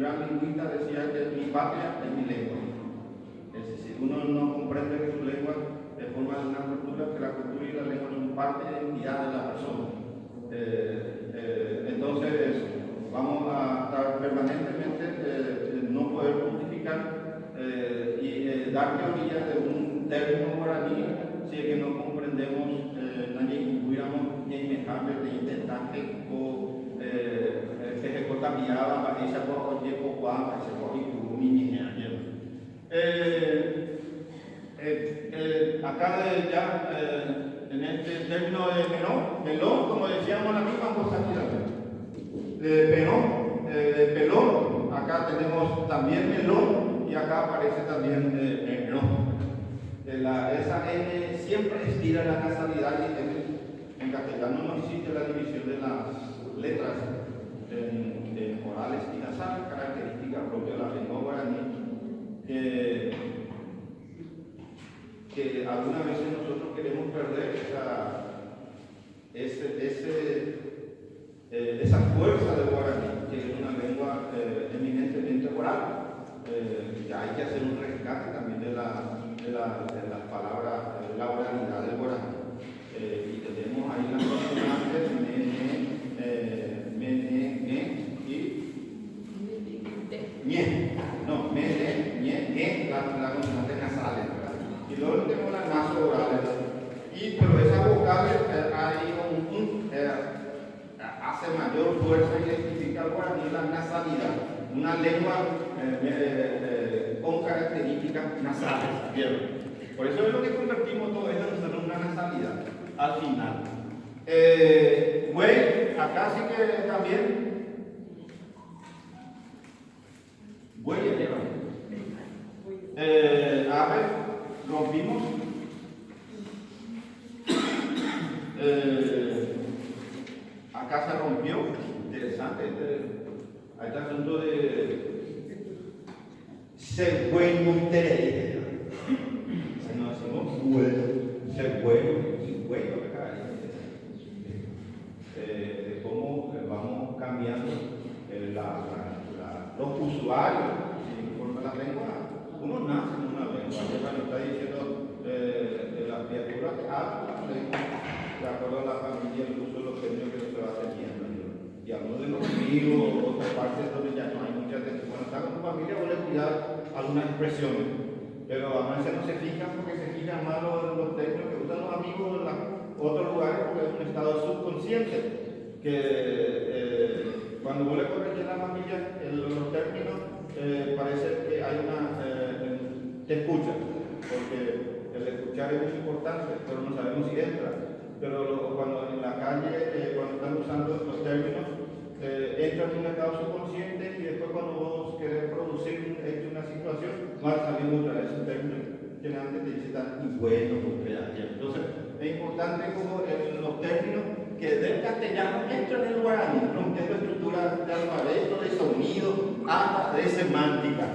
gran lingüista decía que mi patria es mi lengua. Es decir, uno no comprende que su lengua forma una cultura, que la cultura y la lengua son parte de la identidad de la persona. Entonces, vamos a estar permanentemente no poder justificar y dar teoría de un término guaraní si es que no comprendemos ni hubiéramos ni semejante de intentante o que se contaminaba a esa por oye por Juan, ese por Icurumi, acá ya en este término de melón, como decíamos la misma cosa pelón, acá tenemos también melón y acá aparece también melón. Esa N siempre estira la nasalidad y en castellano no existe la división de las letras en orales y nasales, característica propia de la lengua guaraní, que algunas veces nosotros queremos perder esa fuerza del guaraní, que es una lengua eminentemente oral. Ya hay que hacer un rescate también de las palabras, de la oralidad del guaraní. Y tenemos ahí las consonantes las consonantes nasales, ¿verdad? Y luego tenemos las nasoorales. Pero esas vocales hace mayor fuerza y identifica al guaraní la nasalidad, una lengua con características nasales. Por eso es lo que convertimos todo esto en una nasalidad al final. Güey, acá sí que también. Güey, a ver, rompimos. Acá se rompió. Interesante. Ahí está el asunto de. Ser bueno interés. No decimos bueno. Ser bueno y bueno acá. De cómo vamos cambiando los usuarios conforme la lengua. Uno nace en una lengua. Cuando está diciendo la criatura que habla la lengua, de acuerdo a la familia, el uso de los términos que se va teniendo. Y algunos de los ríos, otras partes donde ya no hay mucha atención. Cuando está con tu familia, vos le cuidar algunas expresiones. Pero a veces no se fijan porque se fijan más los términos que usan los amigos en otros lugares porque es un estado subconsciente. Que cuando vos le corriges a la familia los términos, parece que hay te escucha, porque el escuchar es muy importante, pero no sabemos si entra. Pero cuando en la calle, cuando están usando los términos, entran en un estado subconsciente y después cuando vos querés producir una situación, va saliendo otra vez un término que antes te dice tan bueno, entonces es importante como los términos que del castellano entran en el guaraní, rompiendo estructuras de alfabeto, de sonido, hasta de semántica.